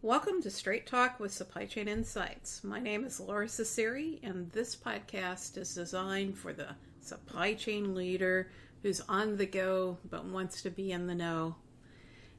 Welcome to Straight Talk with Supply Chain Insights. My name is Lora Cecere, and this podcast is designed for the supply chain leader who's on the go but wants to be in the know.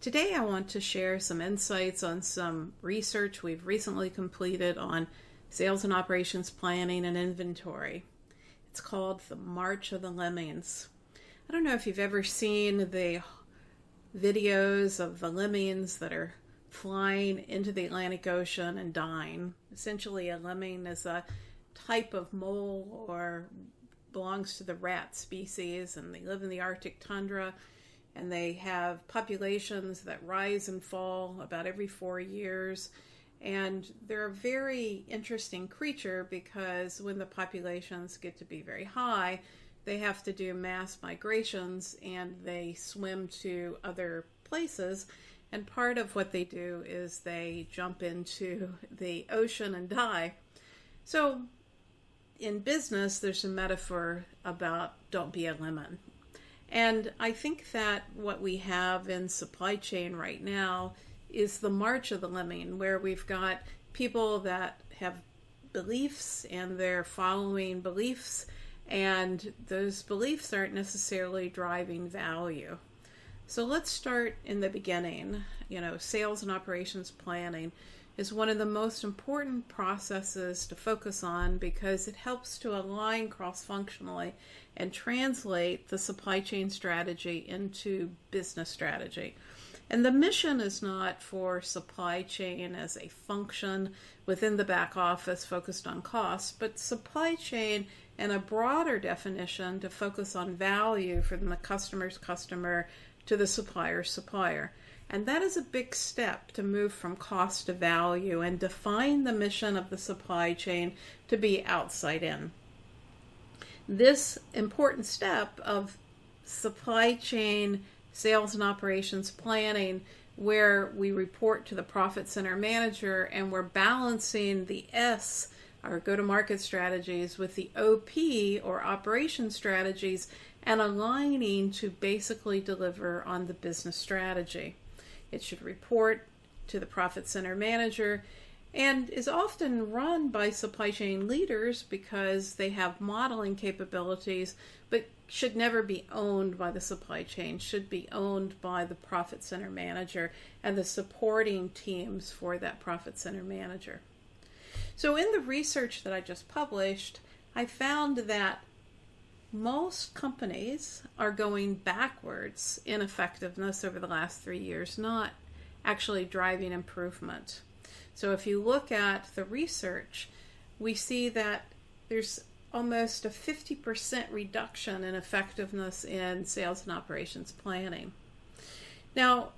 Today I want to share some insights on some research we've recently completed on sales and operations planning and inventory. It's called the March of the Lemmings. I don't know if you've ever seen the videos of the lemmings that are flying into the Atlantic Ocean and dying. Essentially, a lemming is a type of mole or belongs to the rat species, and they live in the Arctic tundra, and they have populations that rise and fall about every 4 years. And they're a very interesting creature because when the populations get to be very high, they have to do mass migrations and they swim to other places. And part of what they do is they jump into the ocean and die. So in business, there's a metaphor about don't be a lemon. And I think that what we have in supply chain right now is the march of the lemming, where we've got people that have beliefs and they're following beliefs, and those beliefs aren't necessarily driving value. So let's start in the beginning. Sales and operations planning is one of the most important processes to focus on because it helps to align cross-functionally and translate the supply chain strategy into business strategy. And the mission is not for supply chain as a function within the back office focused on cost, but supply chain in a broader definition to focus on value from the customer's customer to the supplier's supplier. And that is a big step to move from cost to value and define the mission of the supply chain to be outside in. This important step of supply chain sales and operations planning, where we report to the profit center manager and we're balancing the S, our go-to-market strategies, with the OP or operation strategies, and aligning to basically deliver on the business strategy. It should report to the profit center manager and is often run by supply chain leaders because they have modeling capabilities, but should never be owned by the supply chain, should be owned by the profit center manager and the supporting teams for that profit center manager. So in the research that I just published, I found that most companies are going backwards in effectiveness over the last 3 years, not actually driving improvement. So if you look at the research, we see that there's almost a 50% reduction in effectiveness in sales and operations planning. Now,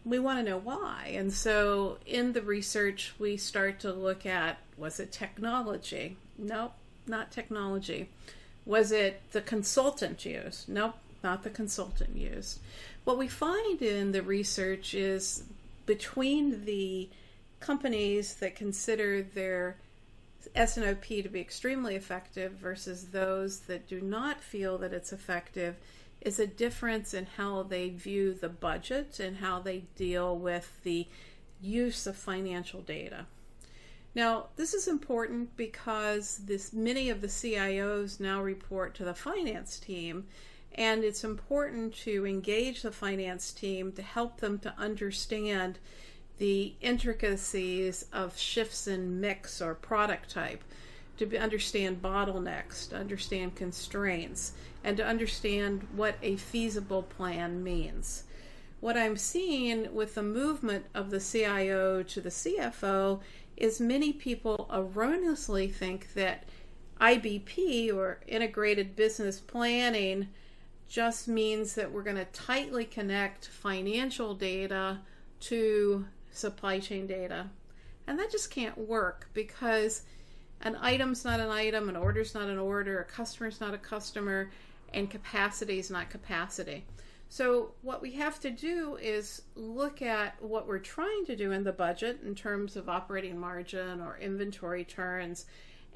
we want to know why. And so in the research, we start to look at, was it technology? Nope, not technology. Was it the consultant used? Nope, not the consultant used. What we find in the research is between the companies that consider their S&OP to be extremely effective versus those that do not feel that it's effective is a difference in how they view the budget and how they deal with the use of financial data. Now, this is important because many of the CIOs now report to the finance team, and it's important to engage the finance team to help them to understand the intricacies of shifts in mix or product type, to understand bottlenecks, to understand constraints, and to understand what a feasible plan means. What I'm seeing with the movement of the CIO to the CFO is many people erroneously think that IBP, or integrated business planning, just means that we're going to tightly connect financial data to supply chain data. And that just can't work because an item's not an item, an order's not an order, a customer's not a customer, and capacity is not capacity. So what we have to do is look at what we're trying to do in the budget in terms of operating margin or inventory turns,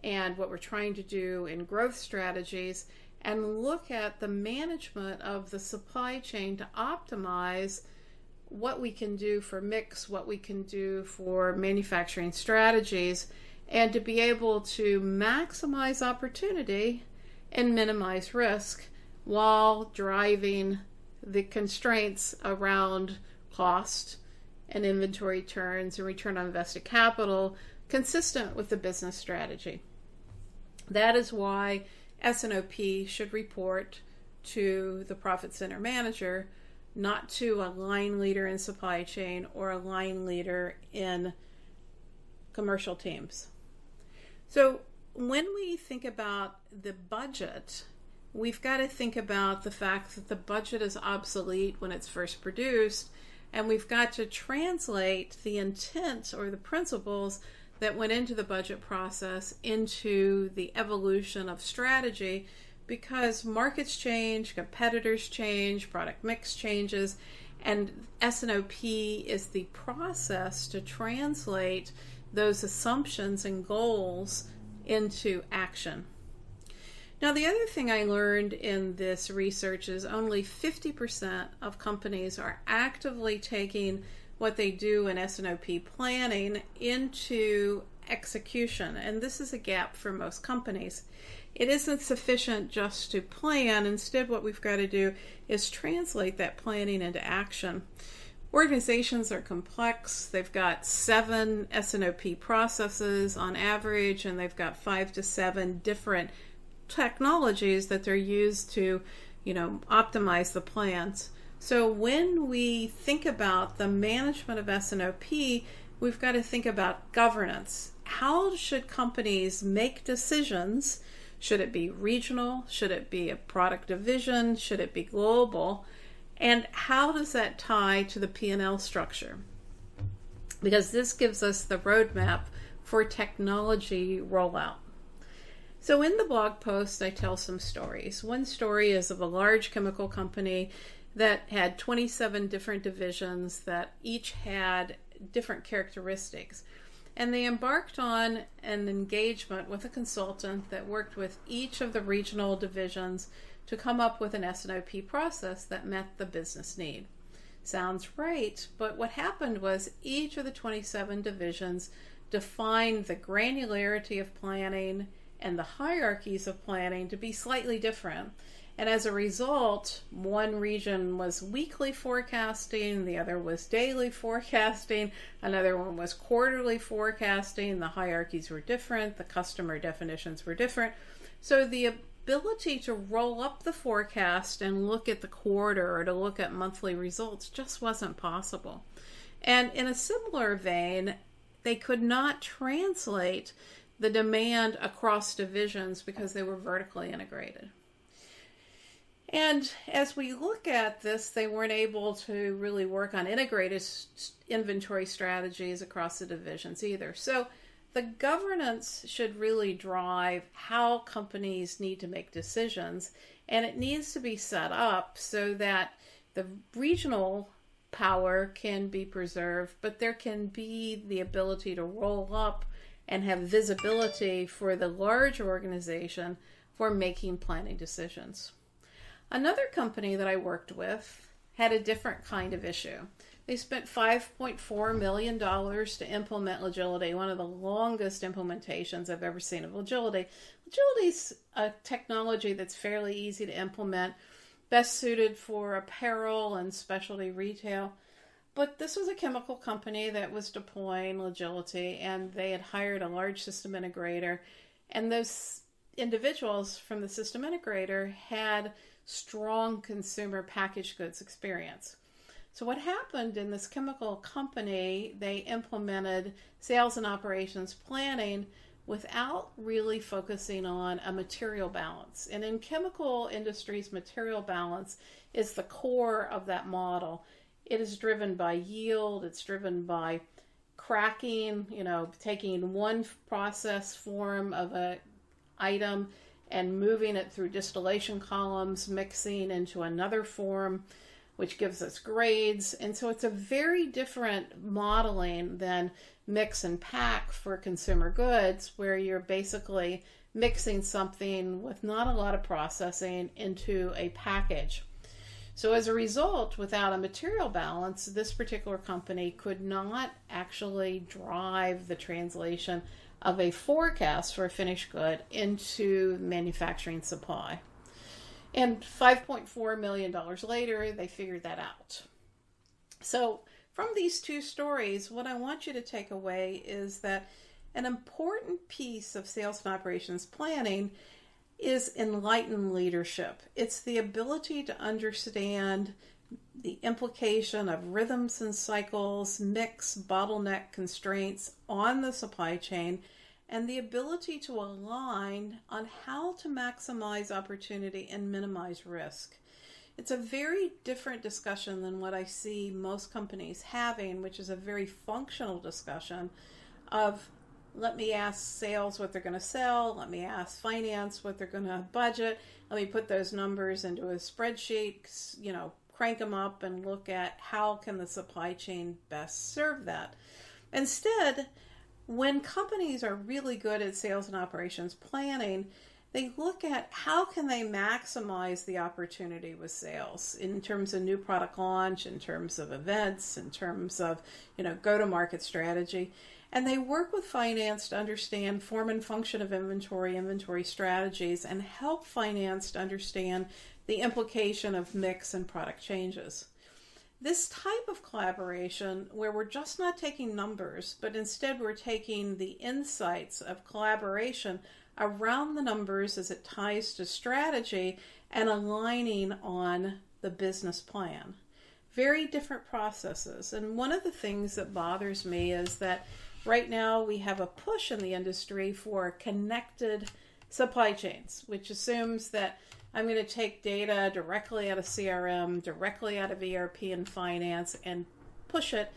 and what we're trying to do in growth strategies, and look at the management of the supply chain to optimize what we can do for mix, what we can do for manufacturing strategies, and to be able to maximize opportunity and minimize risk while driving the constraints around cost and inventory turns and return on invested capital consistent with the business strategy. That is why S&OP should report to the profit center manager, not to a line leader in supply chain or a line leader in commercial teams. So when we think about the budget, we've got to think about the fact that the budget is obsolete when it's first produced, and we've got to translate the intent or the principles that went into the budget process into the evolution of strategy, because markets change, competitors change, product mix changes, and S&OP is the process to translate those assumptions and goals into action. Now, the other thing I learned in this research is only 50% of companies are actively taking what they do in S&OP planning into execution, and this is a gap for most companies. It isn't sufficient just to plan. Instead, what we've got to do is translate that planning into action. Organizations are complex. They've got 7 S&OP processes on average, and they've got 5 to 7 different technologies that they're used to, optimize the plans. So when we think about the management of S&OP, we've got to think about governance. How should companies make decisions? Should it be regional? Should it be a product division? Should it be global? And how does that tie to the P&L structure? Because this gives us the roadmap for technology rollout. So in the blog post, I tell some stories. One story is of a large chemical company that had 27 different divisions that each had different characteristics. And they embarked on an engagement with a consultant that worked with each of the regional divisions to come up with an S&OP process that met the business need. Sounds right, but what happened was each of the 27 divisions defined the granularity of planning and the hierarchies of planning to be slightly different. And as a result, one region was weekly forecasting, the other was daily forecasting, another one was quarterly forecasting, the hierarchies were different, the customer definitions were different. So the ability to roll up the forecast and look at the quarter or to look at monthly results just wasn't possible. And in a similar vein, they could not translate the demand across divisions because they were vertically integrated. And as we look at this, they weren't able to really work on integrated inventory strategies across the divisions either. So the governance should really drive how companies need to make decisions, and it needs to be set up so that the regional power can be preserved, but there can be the ability to roll up and have visibility for the large organization for making planning decisions. Another company that I worked with had a different kind of issue. They spent $5.4 million to implement Agility, one of the longest implementations I've ever seen of Agility. Agility is a technology that's fairly easy to implement, best suited for apparel and specialty retail. But this was a chemical company that was deploying Agility, and they had hired a large system integrator. And those individuals from the system integrator had strong consumer packaged goods experience. So what happened in this chemical company, they implemented sales and operations planning without really focusing on a material balance. And in chemical industries, material balance is the core of that model. It is driven by yield, it's driven by cracking, taking one process form of an item and moving it through distillation columns, mixing into another form, which gives us grades. And so it's a very different modeling than mix and pack for consumer goods, where you're basically mixing something with not a lot of processing into a package. So as a result, without a material balance, this particular company could not actually drive the translation of a forecast for a finished good into manufacturing supply. And $5.4 million later, they figured that out. So from these two stories, what I want you to take away is that an important piece of sales and operations planning is enlightened leadership. It's the ability to understand the implication of rhythms and cycles, mix, bottleneck constraints on the supply chain, and the ability to align on how to maximize opportunity and minimize risk. It's a very different discussion than what I see most companies having, which is a very functional discussion of, let me ask sales what they're going to sell, let me ask finance what they're going to budget, let me put those numbers into a spreadsheet, crank them up and look at how can the supply chain best serve that. Instead, when companies are really good at sales and operations planning, they look at how can they maximize the opportunity with sales in terms of new product launch, in terms of events, in terms of, go-to-market strategy. And they work with finance to understand form and function of inventory strategies, and help finance to understand the implication of mix and product changes. This type of collaboration, where we're just not taking numbers, but instead we're taking the insights of collaboration around the numbers as it ties to strategy and aligning on the business plan. Very different processes. And one of the things that bothers me is that right now we have a push in the industry for connected supply chains, which assumes that I'm going to take data directly out of CRM, directly out of ERP and finance, and push it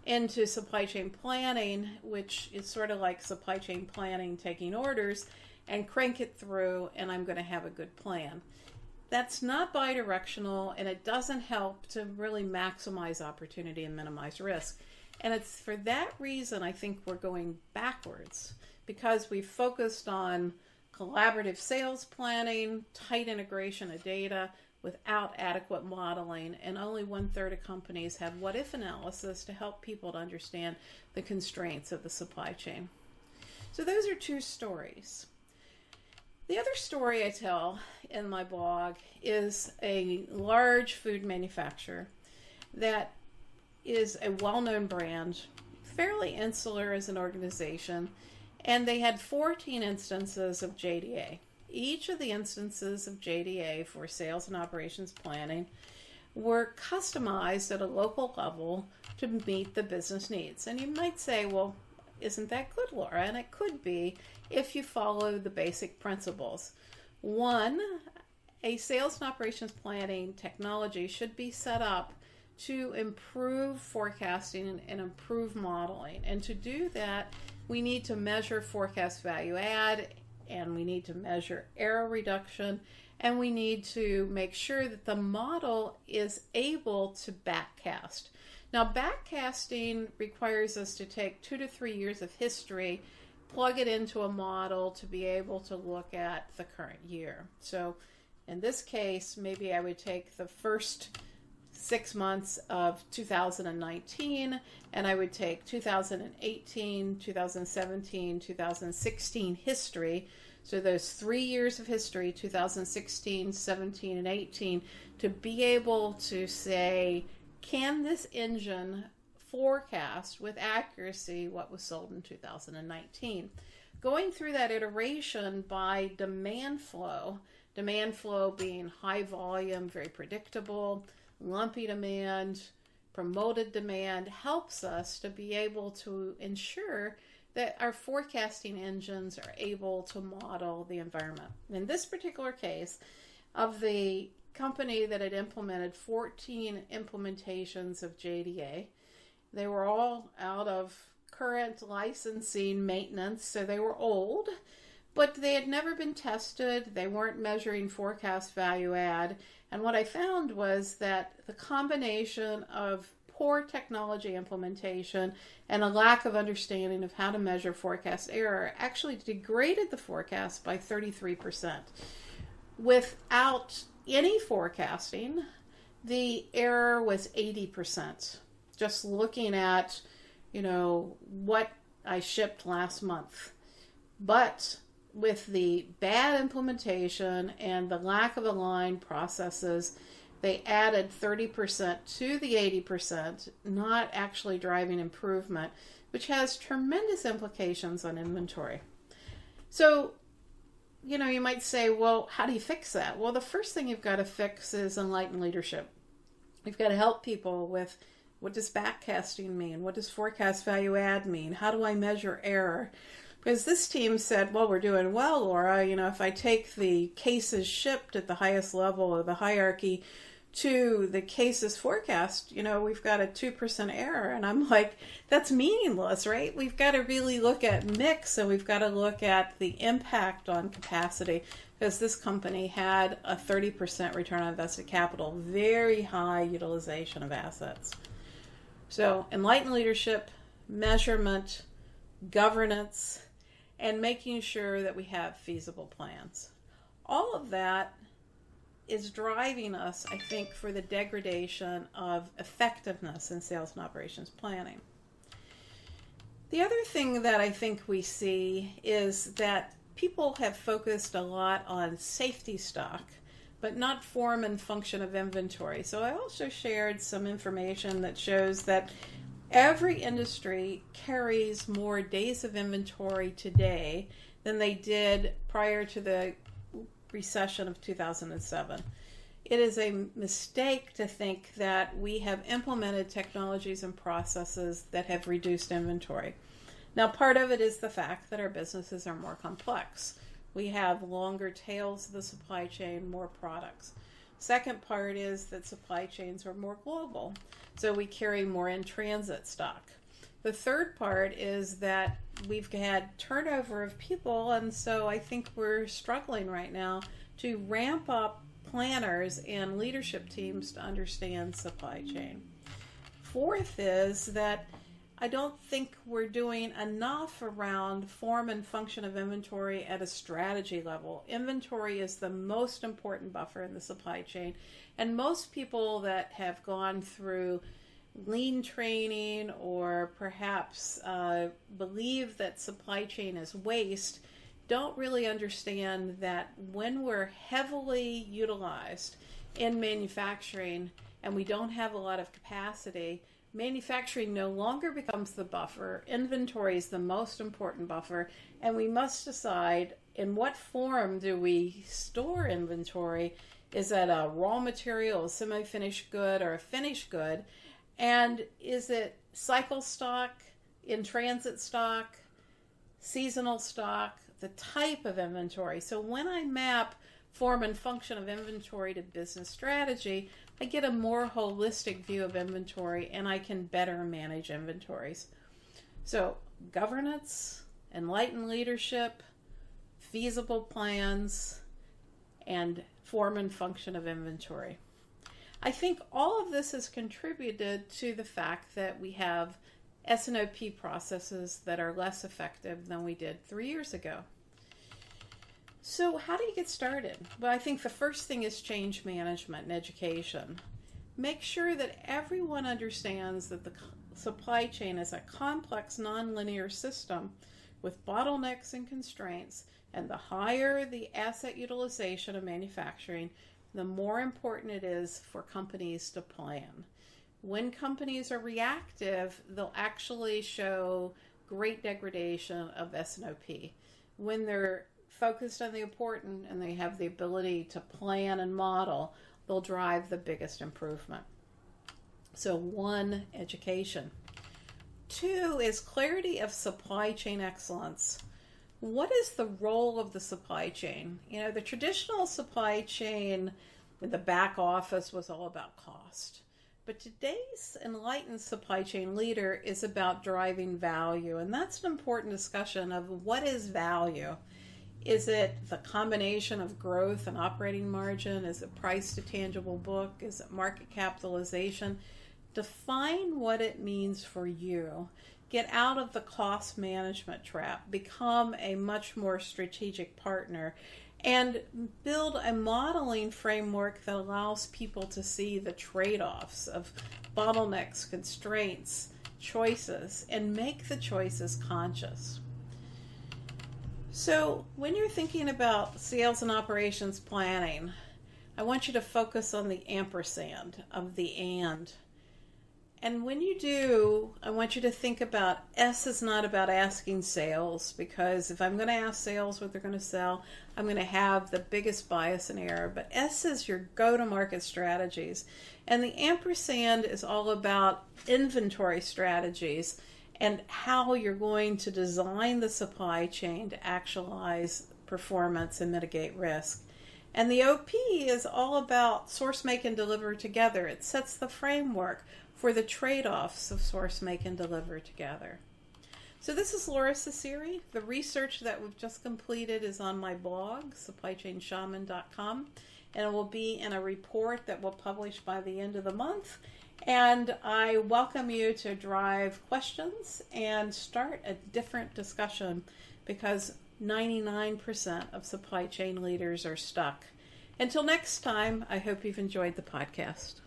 into supply chain planning, which is sort of like supply chain planning taking orders, and crank it through, and I'm going to have a good plan. That's not bidirectional, and it doesn't help to really maximize opportunity and minimize risk. And it's for that reason I think we're going backwards, because we've focused on collaborative sales planning, tight integration of data without adequate modeling, and only 1/3 of companies have what-if analysis to help people to understand the constraints of the supply chain. So those are two stories. The other story I tell in my blog is a large food manufacturer that is a well-known brand, fairly insular as an organization, and they had 14 instances of JDA. Each of the instances of JDA for sales and operations planning were customized at a local level to meet the business needs. And you might say, well, isn't that good, Laura? And it could be if you follow the basic principles. One, a sales and operations planning technology should be set up to improve forecasting and improve modeling. And to do that, we need to measure forecast value add, and we need to measure error reduction, and we need to make sure that the model is able to backcast. Now, backcasting requires us to take 2 to 3 years of history, plug it into a model to be able to look at the current year. So in this case, maybe I would take the first 6 months of 2019, and I would take 2018, 2017, 2016 history. So those 3 years of history, 2016, 17, and 18, to be able to say, can this engine forecast with accuracy what was sold in 2019? Going through that iteration by demand flow being high volume, very predictable, lumpy demand, promoted demand, helps us to be able to ensure that our forecasting engines are able to model the environment. In this particular case, of the company that had implemented 14 implementations of JDA, they were all out of current licensing maintenance, so they were old, but they had never been tested. They weren't measuring forecast value add. And what I found was that the combination of poor technology implementation and a lack of understanding of how to measure forecast error actually degraded the forecast by 33%. Without any forecasting, the error was 80%. Just looking at, what I shipped last month. But with the bad implementation and the lack of aligned processes, they added 30% to the 80%, not actually driving improvement, which has tremendous implications on inventory. So, you might say, well, how do you fix that? Well, the first thing you've got to fix is Enlightened Leadership. You've got to help people with, what does backcasting mean? What does forecast value add mean? How do I measure error? Because this team said, well, we're doing well, Laura. If I take the cases shipped at the highest level of the hierarchy to the cases forecast, we've got a 2% error. And I'm like, that's meaningless, right? We've got to really look at mix, and we've got to look at the impact on capacity, because this company had a 30% return on invested capital, very high utilization of assets. So Enlightened Leadership, measurement, governance, and making sure that we have feasible plans. All of that is driving us, I think, for the degradation of effectiveness in sales and operations planning. The other thing that I think we see is that people have focused a lot on safety stock, but not form and function of inventory. So I also shared some information that shows that every industry carries more days of inventory today than they did prior to the recession of 2007. It is a mistake to think that we have implemented technologies and processes that have reduced inventory. Now, part of it is the fact that our businesses are more complex. We have longer tails of the supply chain, more products. Second part is that supply chains are more global, so we carry more in-transit stock. The third part is that we've had turnover of people, and so I think we're struggling right now to ramp up planners and leadership teams to understand supply chain. Fourth is that I don't think we're doing enough around form and function of inventory at a strategy level. Inventory is the most important buffer in the supply chain, and most people that have gone through lean training or perhaps believe that supply chain is waste don't really understand that when we're heavily utilized in manufacturing and we don't have a lot of capacity, manufacturing no longer becomes the buffer. Inventory is the most important buffer, and we must decide in what form do we store inventory. Is that a raw material, a semi-finished good, or a finished good? And is it cycle stock, in-transit stock, seasonal stock, the type of inventory? So when I map form and function of inventory to business strategy, I get a more holistic view of inventory, and I can better manage inventories. So governance, enlightened leadership, feasible plans, and form and function of inventory. I think all of this has contributed to the fact that we have S&OP processes that are less effective than we did 3 years ago. So how do you get started? Well, I think the first thing is change management and education. Make sure that everyone understands that the supply chain is a complex, nonlinear system with bottlenecks and constraints, and the higher the asset utilization of manufacturing, the more important it is for companies to plan. When companies are reactive, they'll actually show great degradation of S&OP. When they're focused on the important and they have the ability to plan and model, they'll drive the biggest improvement. So 1, education. 2 is clarity of supply chain excellence. What is the role of the supply chain? The traditional supply chain in the back office was all about cost. But today's enlightened supply chain leader is about driving value. And that's an important discussion of what is value. Is it the combination of growth and operating margin? Is it price to tangible book? Is it market capitalization? Define what it means for you. Get out of the cost management trap. Become a much more strategic partner. and build a modeling framework that allows people to see the trade-offs of bottlenecks, constraints, choices, and make the choices conscious. So when you're thinking about sales and operations planning, I want you to focus on the ampersand of the and. And when you do, I want you to think about S is not about asking sales, because if I'm going to ask sales what they're going to sell, I'm going to have the biggest bias and error. But S is your go-to-market strategies. And the ampersand is all about inventory strategies and how you're going to design the supply chain to actualize performance and mitigate risk. And the OP is all about source, make, and deliver together. It sets the framework for the trade-offs of source, make, and deliver together. So this is Lora Cecere. The research that we've just completed is on my blog, supplychainshaman.com, and it will be in a report that we'll publish by the end of the month. And I welcome you to drive questions and start a different discussion, because 99% of supply chain leaders are stuck. Until next time, I hope you've enjoyed the podcast.